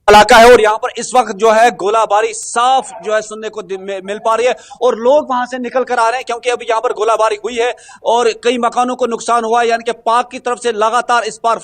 इलाका है और यहाँ पर इस वक्त जो है गोलाबारी साफ जो है सुनने को मिल पा रही है और लोग वहां से निकल कर आ रहे हैं क्योंकि अभी यहाँ पर गोलाबारी हुई है और कई मकानों को नुकसान हुआ है। यानी कि पाक की तरफ से लगातार इस पर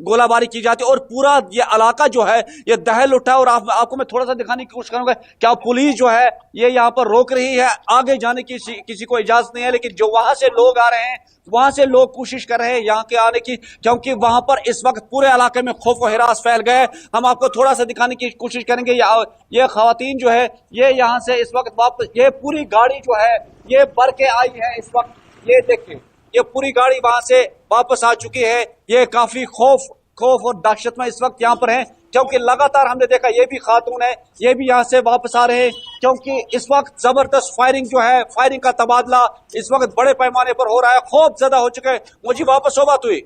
गोलाबारी की जाती है और पूरा ये इलाका जो है ये दहल उठा है। और आपको मैं थोड़ा सा दिखाने की कोशिश करूंगा, क्या पुलिस जो है ये यहाँ पर रोक रही है, आगे जाने की किसी को इजाजत नहीं है, लेकिन जो वहां से लोग आ रहे हैं वहां से लोग कोशिश कर रहे हैं यहाँ के आने की, क्योंकि वहां पर इस वक्त पूरे इलाके में खौफ और हिरास फैल गए। हम आपको थोड़ा सा दिखाने की कोशिश करेंगे। ये खवातीन जो है ये यहाँ से इस वक्त वापस, ये पूरी गाड़ी जो है ये भर के आई है इस वक्त, ये देखिए ये पूरी गाड़ी वहां से वापस आ चुकी है। ये काफी खौफ और दहशत में इस वक्त यहाँ पर है, क्योंकि लगातार हमने देखा ये भी खातून है, ये भी यहाँ से वापस आ रहे हैं, क्योंकि इस वक्त जबरदस्त फायरिंग जो है, फायरिंग का तबादला इस वक्त बड़े पैमाने पर हो रहा है। खौफ ज्यादा हो चुके हैं। मुझे वापस हो बात हुई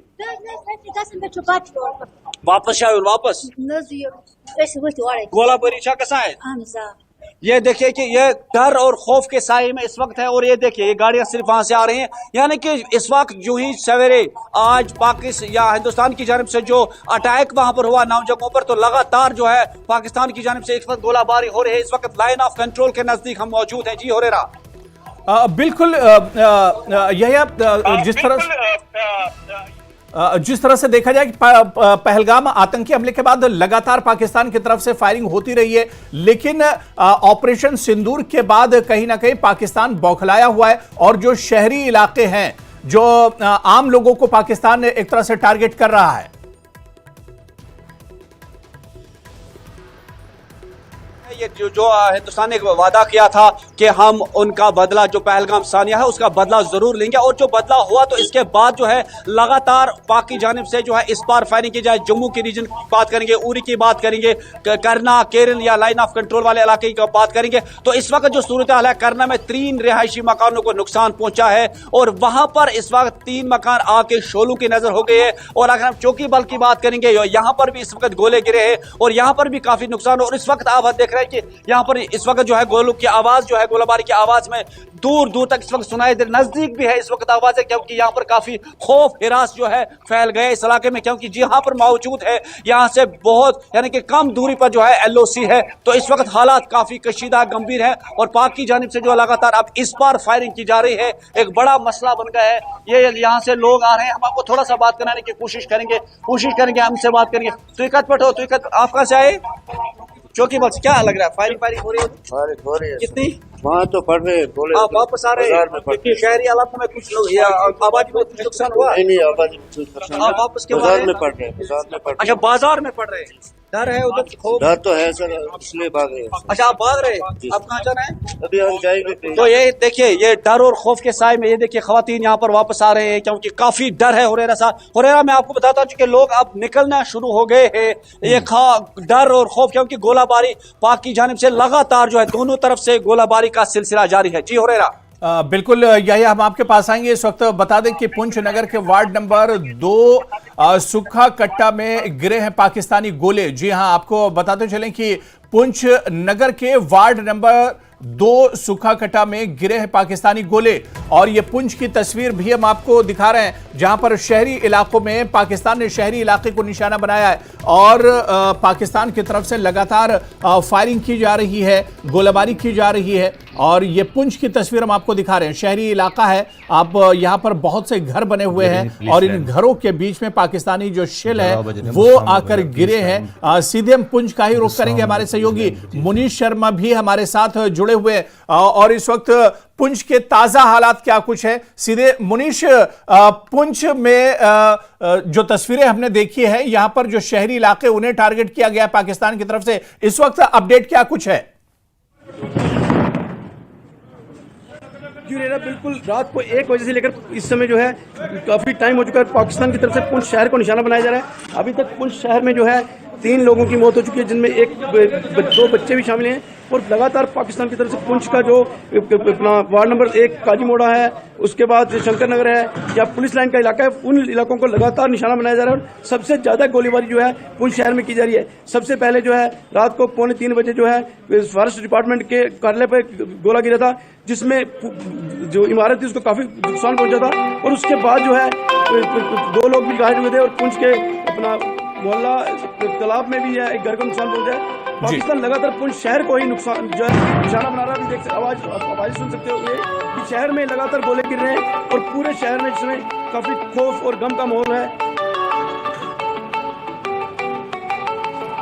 वापस आए वापस गोलाबारी कैसा है। ये देखिए कि ये डर और खौफ के साए में इस वक्त है और ये देखिए ये गाड़ियां सिर्फ वहां से आ रही हैं। यानी कि इस वक्त जो ही सवेरे आज पाकिस्तान या हिंदुस्तान की जानिब से जो अटैक वहां पर हुआ 9 जगहों पर, तो लगातार जो है पाकिस्तान की जानिब से इस वक्त गोलाबारी हो रही है। इस वक्त लाइन ऑफ कंट्रोल के नजदीक हम मौजूद हैं। जी हुरैरा बिल्कुल जिस तरह से देखा जाए कि पहलगाम आतंकी हमले के बाद लगातार पाकिस्तान की तरफ से फायरिंग होती रही है, लेकिन ऑपरेशन सिंदूर के बाद कहीं ना कहीं पाकिस्तान बौखलाया हुआ है और जो शहरी इलाके हैं, जो आम लोगों को पाकिस्तान एक तरह से टारगेट कर रहा है। ये जो हिंदुस्तान ने वादा किया था कि हम उनका बदला, जो पहलगाम सानिया है उसका बदला जरूर लेंगे, और जो बदला हुआ तो इसके बाद जो है लगातार पाक की जानिब से जो है इस बार फायरिंग की जाए। जम्मू के रीजन की बात करेंगे, उरी की बात करेंगे, करना केरल या लाइन ऑफ कंट्रोल वाले इलाके की बात करेंगे, तो इस वक्त जो सूरत हाल है, करना में 3 रिहायशी मकानों को नुकसान पहुंचा है और वहां पर इस वक्त 3 मकान आके शोलों की नजर हो गए हैं। और अगर हम चौकी बल की बात करेंगे, यहाँ पर भी इस वक्त गोले गिरे हैं और यहाँ पर भी काफी नुकसान। और इस वक्त आप देख रहे हैं कि यहाँ पर इस वक्त जो है गोलों की आवाज जो है, गोलाबारी की आवाज में दूर दूर तक इस वक्त सुनाई दे, नजदीक भी है इस वक्त आवाज है, क्योंकि यहाँ पर काफी खौफ हिरास जो है फैल गए इस इलाके में, क्योंकि जहां पर मौजूद है यहाँ से बहुत यानी कि कम दूरी पर जो है LOC है। तो इस वक्त हालात काफी कशीदा गंभीर है और पाक की जानिब से जो लगातार अब इस बार फायरिंग की जा रही है, एक बड़ा मसला बन गया है। ये यहाँ से लोग आ रहे हैं, हम आपको थोड़ा सा बात कराने की कोशिश करेंगे, हमसे बात करेंगे। तुइकत पठो, तुइकत आप कहाँ से आए? चौकी बल क्या लग रहा है? फायरिंग हो रही है? कितनी? वहाँ तो पड़ रहे हैं, आप वापस आ रहे हैं? शहरी इलाकों में कुछ लोग या आबादी में कुछ नुकसान हुआ? नहीं, आबादी में आप वापस क्यों बाजार में पड़ रहे हैं। अच्छा, बाजार में पड़ रहे हैं, डर है उधर? डर तो है सर, इसलिए भाग रहे हैं। अच्छा, आप भाग रहे हैं? आप कहाँ जा रहे हैं? अभी हम जाएंगे। तो ये देखिए, ये डर और खौफ के साए में ये देखिए खवातीन यहाँ पर वापस आ रहे हैं, क्योंकि काफी डर है। हुरैरा साहब, हुरैरा मैं आपको बताता हूँ कि लोग अब निकलना शुरू हो गए हैं, ये डर और खौफ, क्योंकि गोलाबारी पाक की जानिब से लगातार जो है दोनों तरफ से गोलाबारी का सिलसिला जारी है। जी हुरैरा बिल्कुल यही हम आपके पास आएंगे। इस वक्त बता दें कि पुंछ नगर के वार्ड नंबर 2 सुखा कट्टा में गिरे हैं पाकिस्तानी गोले। जी हां, आपको बताते चलें कि पुंछ नगर के वार्ड नंबर 2 सुखा कट्टा में गिरे हैं पाकिस्तानी गोले, और ये पुंछ की तस्वीर भी हम आपको दिखा रहे हैं, जहां पर शहरी इलाकों में पाकिस्तान ने शहरी इलाके को निशाना बनाया है और पाकिस्तान की तरफ से लगातार फायरिंग की जा रही है, गोलाबारी की जा रही है। और ये पुंछ की तस्वीर हम आपको दिखा रहे हैं, शहरी इलाका है। आप यहाँ पर बहुत से घर बने हुए हैं और इन घरों के बीच में पाकिस्तानी जो शेल है वो आकर गिरे हैं। सीधे हम पुंछ का ही रुख करेंगे, हमारे सहयोगी मुनीश शर्मा भी हमारे साथ जुड़े हुए और इस वक्त पुंछ के ताजा हालात क्या कुछ है। सीधे मुनीश, पुंछ में जो तस्वीरें हमने देखी है, यहां पर जो शहरी इलाके उन्हें टारगेट किया गया है पाकिस्तान की तरफ से, इस वक्त अपडेट क्या कुछ है? बिल्कुल रात को 1 बजे से लेकर इस समय जो है काफी टाइम हो चुका है, पाकिस्तान की तरफ से पुंछ शहर को निशाना बनाया जा रहा है। अभी तक पुंछ शहर में जो है 3 लोगों की मौत हो चुकी है, जिनमें 2 बच्चे भी शामिल हैं। और लगातार पाकिस्तान की तरफ से पुंछ का जो अपना वार्ड नंबर 1 काजी मोड़ा है, उसके बाद शंकर नगर है या पुलिस लाइन का इलाका है, उन इलाकों को लगातार निशाना बनाया जा रहा है। और सबसे ज्यादा गोलीबारी जो है पुंछ शहर में की जा रही है। सबसे पहले जो है रात को 2:45 बजे जो है फॉरेस्ट डिपार्टमेंट के कार्यालय पर गोला गिरा था, जिसमें जो इमारत थी उसको काफी नुकसान पहुंचा था। और उसके बाद जो है 2 लोग भी घायल हुए थे और पुंछ के अपना मोहल्ला तालाब में भी है, एक घर को नुकसान पहुंचा है। पाकिस्तान लगातार पुंछ शहर को ही नुकसान जो है निशाना बना रहा है। अभी देख आवाज सुन सकते हो ये कि शहर में लगातार गोले गिर रहे हैं और पूरे शहर में जिसमें काफी खौफ और गम का माहौल है।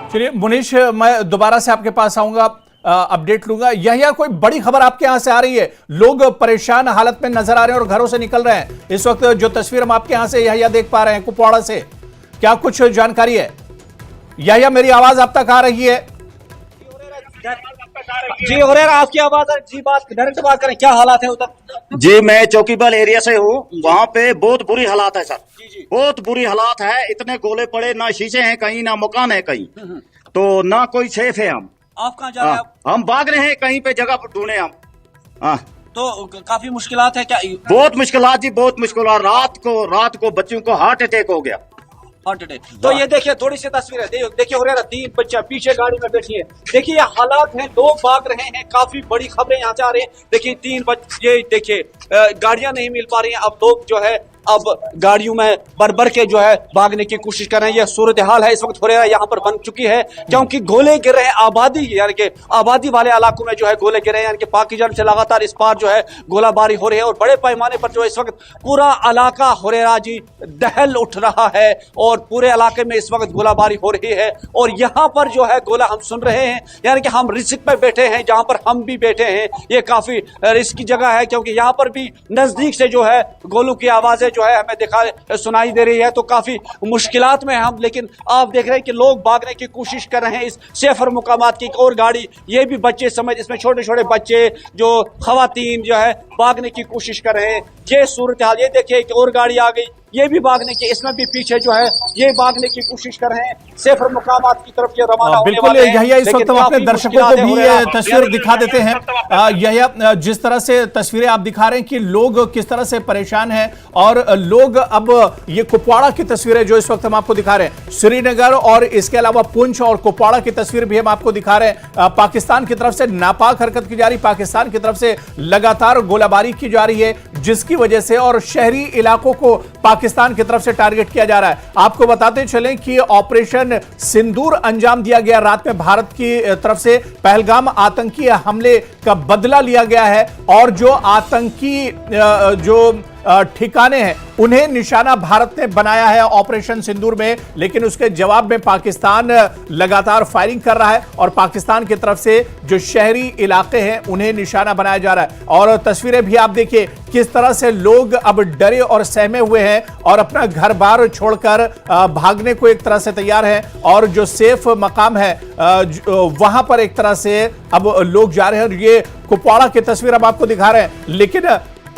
चलिए मुनीश, मैं दोबारा से आपके पास आऊंगा, अपडेट लूंगा। यह कोई बड़ी खबर आपके यहां से आ रही है? लोग परेशान हालत में नजर आ रहे हैं और घरों से निकल रहे हैं। इस वक्त जो तस्वीर हम आपके यहां से यह देख पा रहे हैं कुपवाड़ा से, क्या कुछ जानकारी है? यह मेरी आवाज आप तक आ रही है? जी हुरैरा, आपकी आवाज जी, बात डायरेक्ट बात करें, क्या हालात है उधर? जी मैं चौकीबाल एरिया से हूँ, वहाँ पे बहुत बुरी हालात है सर, बहुत बुरी हालात है। इतने गोले पड़े, ना शीशे हैं कहीं, ना मकान है कहीं, तो ना कोई सेफ है। हम आप कहाँ जा रहे हैं? हम भाग रहे हैं कहीं पे जगह ढूंढे हम। तो काफी मुश्किलात है क्या? बहुत मुश्किलात जी, बहुत मुश्किलात। रात को बच्चों को हार्ट अटैक हो गया। Heart attack. तो ये देखिए थोड़ी सी तस्वीर है, देखिए हुरैरा, 3 बच्चा पीछे गाड़ी में बैठी है। देखिए ये हालात हैं, लोग भाग रहे हैं, काफी बड़ी खबरें यहाँ से आ रही हैं। देखिए 3 बच्चे, देखिए गाड़ियां नहीं मिल पा रही हैं। अब लोग जो है अब गाड़ियों में भर के जो है भागने की कोशिश कर रहे हैं। यह सूरत हाल है इस वक्त हुरैरा यहाँ पर बन चुकी है, क्योंकि गोले गिर रहे हैं आबादी, यानी कि आबादी वाले इलाकों में जो है गोले गिर रहे हैं, यानी कि पाक की जानिब से लगातार इस पार जो है गोलाबारी हो रही है और बड़े पैमाने पर जो है इस वक्त पूरा इलाका हुरैरा जी दहल उठ रहा है और पूरे इलाके में इस वक्त गोलाबारी हो रही है। और यहाँ पर जो है गोला हम सुन रहे हैं, यानी कि हम रिस्क पे बैठे हैं, जहां पर हम भी बैठे हैं। ये काफी रिस्क की जगह है, क्योंकि यहाँ पर भी नजदीक से जो है गोलों की आवाजें जो है हमें सुनाई दे रही है। तो काफी मुश्किलात में हम, लेकिन आप देख रहे हैं कि लोग भागने की कोशिश कर रहे हैं इस सेफर मुकामात की। एक और गाड़ी, ये भी बच्चे समेत इसमें छोटे छोटे बच्चे, जो खवातीन जो है भागने की कोशिश कर रहे हैं। ये सूरत हाल, ये देखिए एक और गाड़ी आ गई, ये भी भागने की, इसमें भी पीछे जो है ये भागने की कोशिश कर रहे हैं सेफर मुकामात की तरफ ये रवाना होने बिल्कुल वाले हैं। यही इस वक्त हम अपने दर्शकों को भी ये तस्वीर दिखा देते हैं। यही जिस तरह से तस्वीरें आप दिखा रहे हैं कि लोग किस तरह से परेशान हैं, और लोग अब ये कुपवाड़ा की तस्वीरें जो इस वक्त हम आपको दिखा रहे हैं, श्रीनगर और इसके अलावा पुंछ और कुपवाड़ा की तस्वीर भी हम आपको दिखा रहे हैं। पाकिस्तान की तरफ से नापाक हरकत की जा रही, पाकिस्तान की तरफ से लगातार गोलाबारी की जा रही है, जिसकी वजह से और शहरी इलाकों को पाकिस्तान की तरफ से टारगेट किया जा रहा है। आपको बताते चलें कि ऑपरेशन सिंदूर अंजाम दिया गया रात में, भारत की तरफ से पहलगाम आतंकी हमले का बदला लिया गया है, और जो आतंकी जो ठिकाने हैं उन्हें निशाना भारत ने बनाया है ऑपरेशन सिंदूर में। लेकिन उसके जवाब में पाकिस्तान लगातार फायरिंग कर रहा है और पाकिस्तान की तरफ से जो शहरी इलाके हैं उन्हें निशाना बनाया जा रहा है। और तस्वीरें भी आप देखिए किस तरह से लोग अब डरे और सहमे हुए हैं और अपना घर बार छोड़कर भागने को एक तरह से तैयार है, और जो सेफ मकाम है वहां पर एक तरह से अब लोग जा रहे हैं। ये कुपवाड़ा की तस्वीर अब आपको दिखा रहे हैं, लेकिन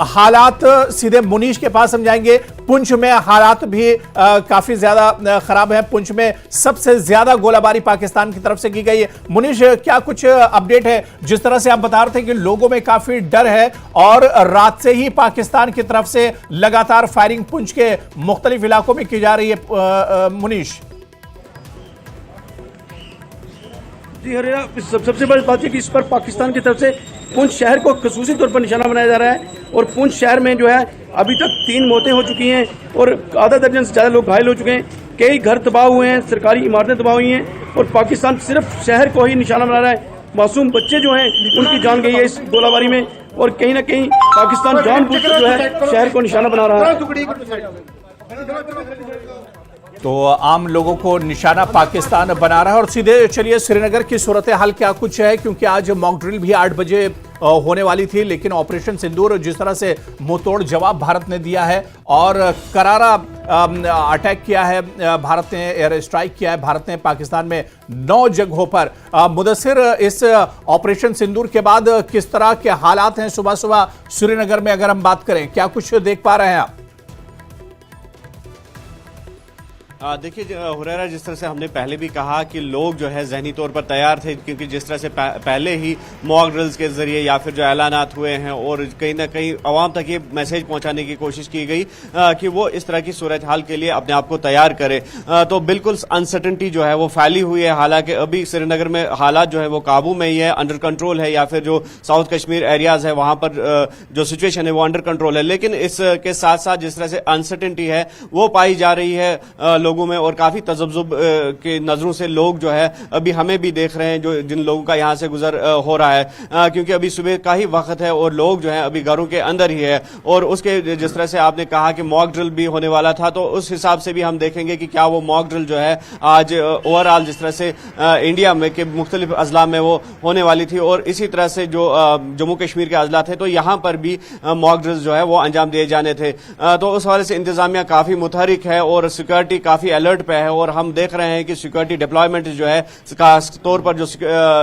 हालात सीधे मुनीश के पास हम जाएंगे। पुंछ में हालात भी काफी ज्यादा खराब है। पुंछ में सबसे ज्यादा गोलाबारी पाकिस्तान की तरफ से की गई है। मुनीश, क्या कुछ अपडेट है? जिस तरह से आप बता रहे थे कि लोगों में काफी डर है और रात से ही पाकिस्तान की तरफ से लगातार फायरिंग पुंछ के मुख्तलिफ इलाकों में की जा रही है। मुनीश जी हरिया, सबसे बड़ी बात है कि इस पर पाकिस्तान की तरफ से पुंछ शहर को खसूसी तौर पर निशाना बनाया जा रहा है। और पुंछ शहर में जो है अभी तक 3 मौतें हो चुकी हैं और आधा दर्जन से ज़्यादा लोग घायल हो चुके हैं। कई घर तबाह हुए हैं, सरकारी इमारतें तबाह हुई हैं, और पाकिस्तान सिर्फ शहर को ही निशाना बना रहा है। मासूम बच्चे जो हैं उनकी जान गई है इस गोलाबारी में, और कहीं ना कहीं पाकिस्तान जानबूझकर जो है शहर को निशाना बना रहा है। तो आम लोगों को निशाना पाकिस्तान बना रहा है। और सीधे चलिए श्रीनगर की सूरत हाल क्या कुछ है, क्योंकि आज मॉक ड्रिल भी 8 बजे होने वाली थी, लेकिन ऑपरेशन सिंदूर जिस तरह से मुंहतोड़ जवाब भारत ने दिया है और करारा अटैक किया है, भारत ने एयर स्ट्राइक किया है भारत ने पाकिस्तान में 9 जगहों पर। मुदस्सिर, इस ऑपरेशन सिंदूर के बाद किस तरह के हालात हैं सुबह सुबह श्रीनगर में, अगर हम बात करें, क्या कुछ देख पा रहे हैं आप? देखिए हुरैरा, जिस तरह से हमने पहले भी कहा कि लोग जो है जहनी तौर पर तैयार थे, क्योंकि जिस तरह से पहले ही मॉक ड्रिल्स के जरिए या फिर जो ऐलानात हुए हैं और कहीं ना कहीं आवाम तक ये मैसेज पहुंचाने की कोशिश की गई कि वो इस तरह की सूरत हाल के लिए अपने आप को तैयार करे, तो बिल्कुल अनसर्टेनिटी जो है वो फैली हुई है। हालांकि अभी श्रीनगर में हालात जो है वो काबू में ही है, अंडर कंट्रोल है, या फिर जो साउथ कश्मीर एरियाज है वहां पर जो सिचुएशन है वो अंडर कंट्रोल है। लेकिन इसके साथ साथ जिस तरह से अनसर्टेनिटी है वो पाई जा रही है लोगों में और काफी तजब्जुब के नजरों से लोग जो है अभी हमें भी देख रहे हैं, जो जिन लोगों का यहाँ से गुजर हो रहा है, क्योंकि अभी सुबह का ही वक्त है और लोग जो है अभी घरों के अंदर ही है। और उसके जिस तरह से आपने कहा कि मॉक ड्रिल भी होने वाला था, तो उस हिसाब से भी हम देखेंगे कि क्या वो मॉक ड्रिल जो है आज ओवरऑल जिस तरह से इंडिया में के मुख्तलिफ अजला में वो होने वाली थी, और इसी तरह से जो जम्मू कश्मीर के अजला थे तो यहाँ पर भी मॉक ड्रिल जो है वो अंजाम दिए जाने थे। तो उस हवाले से इंतजामिया काफी मुतहरिक है और सिक्योरिटी काफी अलर्ट पे है, और हम देख रहे हैं कि सिक्योरिटी डिप्लॉयमेंट जो है खास तौर पर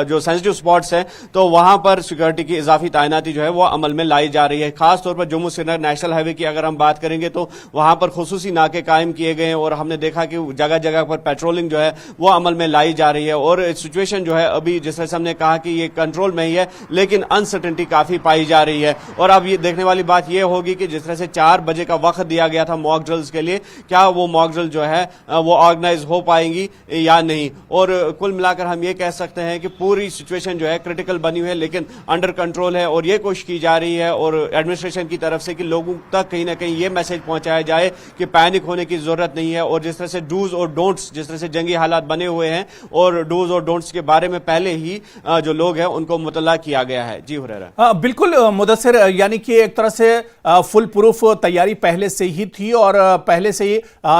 जो सेंसिटिव स्पॉट्स हैं तो वहां पर सिक्योरिटी की इजाफी तैनाती जो है वो अमल में लाई जा रही है। खास तौर पर जम्मू श्रीनगर नेशनल हाईवे की अगर हम बात करेंगे तो वहां पर खुसूसी नाके कायम किए गए हैं, और हमने देखा कि जगह जगह पर पेट्रोलिंग जो है वो अमल में लाई जा रही है। और सिचुएशन जो है अभी जिस तरह से हमने कहा कि ये कंट्रोल में ही है, लेकिन अनसर्टेनिटी काफी पाई जा रही है। और अब ये देखने वाली बात ये होगी कि जिस तरह से 4 बजे का वक्त दिया गया था मॉक ड्रिल्स के लिए, क्या वो मॉक ड्रिल जो है वो ऑर्गेनाइज हो पाएंगी या नहीं। और कुल मिलाकर हम ये कह सकते हैं कि पूरी सिचुएशन जो है क्रिटिकल बनी हुई है, लेकिन अंडर कंट्रोल है। और ये कोशिश की जा रही है और एडमिनिस्ट्रेशन की तरफ से कि लोगों तक कहीं ना कहीं ये मैसेज पहुंचाया जाए कि पैनिक होने की जरूरत नहीं है। और जिस तरह से डूज और डोंट्स, जिस तरह से जंगी हालात बने हुए हैं और डूज और डोंट्स के बारे में पहले ही जो लोग हैं उनको मुतल्ला किया गया है। जी हुरैरा। बिल्कुल मुदस्सिर, यानी कि एक तरह से फुल प्रूफ तैयारी पहले से ही थी, और पहले से ही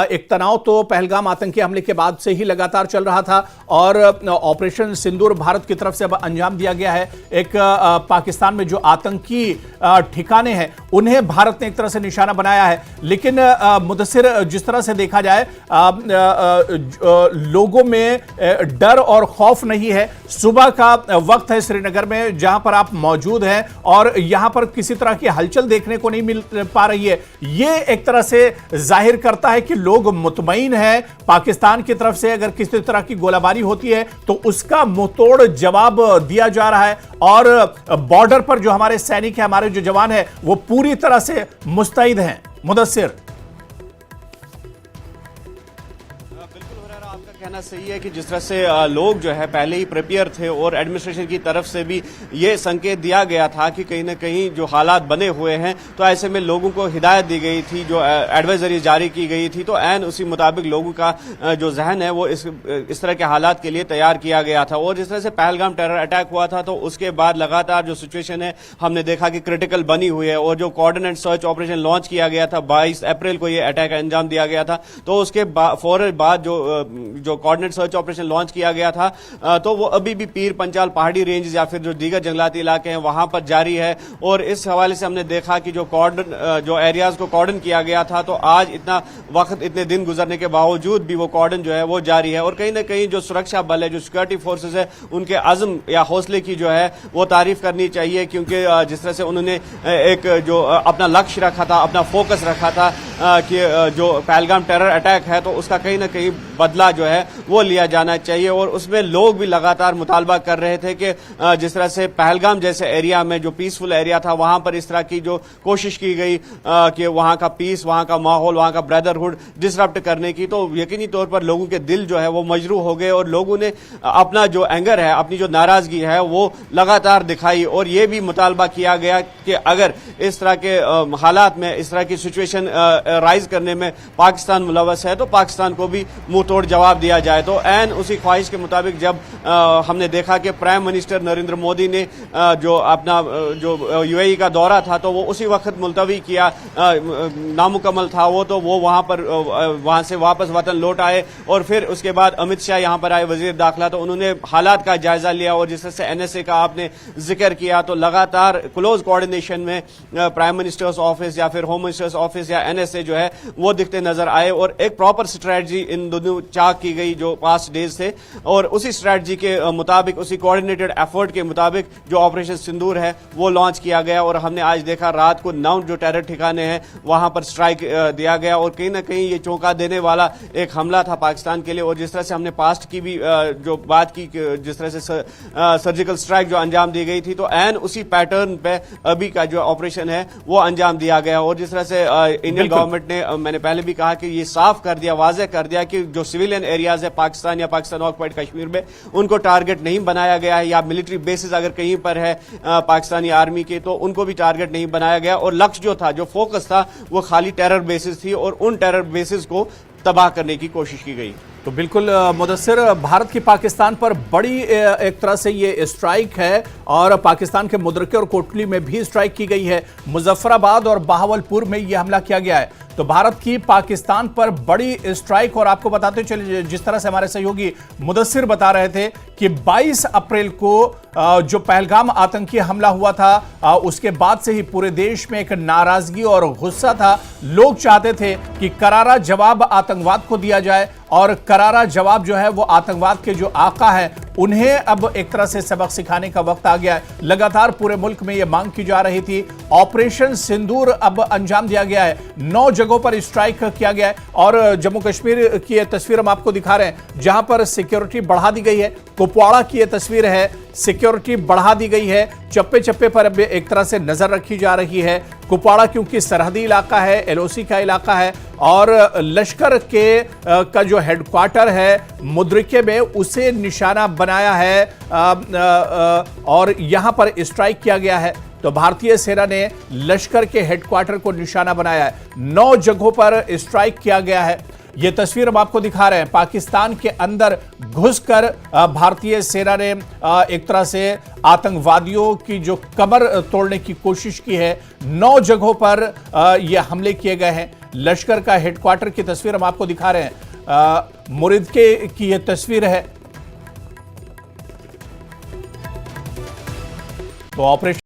एक तनाव तो पहलगाम आतंकी हमले के बाद से ही लगातार चल रहा था, और ऑपरेशन सिंदूर भारत की तरफ से अब अंजाम दिया गया है। एक पाकिस्तान में जो आतंकी ठिकाने हैं उन्हें भारत ने एक तरह से निशाना बनाया है। लेकिन मुदस्सिर, जिस तरह से देखा जाए लोगों में डर और खौफ नहीं है। सुबह का वक्त है श्रीनगर में जहां पर आप मौजूद हैं, और यहां पर किसी तरह की हलचल देखने को नहीं मिल पा रही है। यह एक तरह से जाहिर करता है कि लोग मुतमईन हैं पाकिस्तान की तरफ से। अगर किसी तरह की गोलाबारी होती है तो उसका मुंहतोड़ जवाब दिया जा रहा है, और बॉर्डर पर जो हमारे सैनिक हैं, हमारे जो जवान हैं, वो पूरी तरह से मुस्तैद हैं। मुदस्सिर, कहना सही है कि जिस तरह से लोग जो है पहले ही प्रिपेयर थे, और एडमिनिस्ट्रेशन की तरफ से भी ये संकेत दिया गया था कि कहीं ना कहीं जो हालात बने हुए हैं, तो ऐसे में लोगों को हिदायत दी गई थी, जो एडवाइजरी जारी की गई थी, तो एन उसी मुताबिक लोगों का जो जहन है वो इस तरह के हालात के लिए तैयार किया गया था। और जिस तरह से पहलगाम टेरर अटैक हुआ था तो उसके बाद लगातार जो सिचुएशन है हमने देखा कि क्रिटिकल बनी हुई है, और जो कोऑर्डिनेट सर्च ऑपरेशन लॉन्च किया गया था 22 अप्रैल को ये अटैक अंजाम दिया गया था, तो उसके फौरन बाद जो कोऑर्डिनेट सर्च ऑपरेशन लॉन्च किया गया था तो वो अभी भी पीर पंचाल पहाड़ी रेंज या फिर जो दीगर जंगलाती इलाके हैं वहां पर जारी है। और इस हवाले से हमने देखा कि जो एरियाज को कॉर्डन किया गया था, तो आज इतना वक्त, इतने दिन गुजरने के बावजूद भी वो कॉर्डन जो है वो जारी है। और कहीं ना कहीं जो सुरक्षा बल है, जो सिक्योरिटी फोर्सेज है, उनके अज़्म या हौसले की जो है वो तारीफ करनी चाहिए, क्योंकि जिस तरह से उन्होंने एक जो अपना लक्ष्य रखा था, अपना फोकस रखा था कि जो पहलगाम टेरर अटैक है तो उसका कहीं ना कहीं बदला जो है वो लिया जाना चाहिए। और उसमें लोग भी लगातार मुतालबा कर रहे थे कि जिस तरह से पहलगाम जैसे एरिया में, जो पीसफुल एरिया था, वहां पर इस तरह की जो कोशिश की गई कि वहां का पीस, वहां का माहौल, वहां का ब्रदरहुड डिसरप्ट करने की, तो यकीनी तौर पर लोगों के दिल जो है वो मजरू हो गए, और लोगों ने अपना जो एंगर है, अपनी जो नाराजगी है वो लगातार दिखाई। और ये भी मुतालबा किया गया कि अगर इस तरह के हालात में, इस तरह की सिचुएशन राइज करने में पाकिस्तान मुलव्वस है तो पाकिस्तान को भी मुंह तोड़ जवाब दिया जाए। तो एन उसी ख्वाहिश के मुताबिक जब हमने देखा कि प्राइम मिनिस्टर नरेंद्र मोदी ने जो अपना जो यूएई का दौरा था तो वो उसी वक्त मुलतवी किया, नामुकम्मल था वो, तो वो वहां से वापस वतन लौट आए। और फिर उसके बाद अमित शाह यहां पर आए, वजीर दाखिला, तो उन्होंने हालात का जायजा लिया। और जिस तरह से एनएसए का आपने जिक्र किया, तो लगातार क्लोज कोऑर्डिनेशन में प्राइम मिनिस्टर्स ऑफिस या फिर होम मिनिस्टर्स ऑफिस या एनएसए जो है वो दिखते नजर आए, और एक प्रॉपर स्ट्रेटजी इन दोनों चाक की गई जो पास्ट डेज थे। और उसी स्ट्रेटजी के मुताबिक, उसी कोऑर्डिनेटेड एफर्ट के मुताबिक जो ऑपरेशन सिंदूर है वो लॉन्च किया गया। और हमने आज देखा रात को 9 जो टेरर ठिकाने हैं वहां पर स्ट्राइक दिया गया, और कहीं ना कहीं ये चौंका देने वाला एक हमला था पाकिस्तान के लिए। और जिस तरह से हमने पास्ट की भी जो बात की, जिस तरह से सर्जिकल स्ट्राइक जो अंजाम दी गई थी, तो एन उसी पैटर्न पे अभी का जो ऑपरेशन है वो अंजाम दिया गया। और जिस तरह से इंडियन गवर्नमेंट ने, मैंने पहले भी कहा कि ये साफ कर दिया, वाज़ेह कर दिया कि जो सिविलियन एरियाज है पाकिस्तान या पाकिस्तान ऑक्युपाइड कश्मीर में, उनको टारगेट नहीं बनाया गया है, या मिलिट्री बेसिस अगर कहीं पर है पाकिस्तानी आर्मी के तो उनको भी टारगेट नहीं बनाया गया। और लक्ष्य जो था, जो फोकस था, वो खाली टेरर बेसिस थी, और उन टेरर बेसिस को तबाह करने की कोशिश की गई। तो बिल्कुल मुदस्सिर, भारत की पाकिस्तान पर बड़ी एक तरह से ये स्ट्राइक है और पाकिस्तान के मुदरके और कोटली में भी स्ट्राइक की गई है। मुजफ्फराबाद और बहावलपुर में ये हमला किया गया है। तो भारत की पाकिस्तान पर बड़ी स्ट्राइक। और आपको बताते चले, जिस तरह से हमारे सहयोगी मुदस्सिर बता रहे थे कि 22 अप्रैल को जो पहलगाम आतंकी हमला हुआ था, उसके बाद से ही पूरे देश में एक नाराजगी और गुस्सा था। लोग चाहते थे कि करारा जवाब आतंकवाद को दिया जाए और करारा जवाब जो है वो आतंकवाद के जो आका है उन्हें अब एक तरह से सबक सिखाने का वक्त आ गया है। लगातार पूरे मुल्क में यह मांग की जा रही थी। ऑपरेशन सिंदूर अब अंजाम दिया गया है। 9 जगहों पर स्ट्राइक किया गया है और जम्मू कश्मीर की यह तस्वीर हम आपको दिखा रहे हैं जहां पर सिक्योरिटी बढ़ा दी गई है। कुपवाड़ा की यह तस्वीर है, सिक्योरिटी बढ़ा दी गई है। चप्पे चप्पे पर अब एक तरह से नजर रखी जा रही है। कुपवाड़ा क्योंकि सरहदी इलाका है, एलओसी का इलाका है और लश्कर के का जो हेडक्वार्टर है मुद्रिके में, उसे निशाना बनाया है और यहां पर स्ट्राइक किया गया है। तो भारतीय सेना ने लश्कर के हेडक्वार्टर को निशाना बनाया है। 9 जगहों पर स्ट्राइक किया गया है। यह तस्वीर हम आपको दिखा रहे हैं। पाकिस्तान के अंदर घुसकर भारतीय सेना ने एक तरह से आतंकवादियों की जो कमर तोड़ने की कोशिश की है। 9 जगहों पर यह हमले किए गए हैं। लश्कर का हेडक्वार्टर की तस्वीर हम आपको दिखा रहे हैं। मुरिदके की यह तस्वीर है। तो ऑपरेशन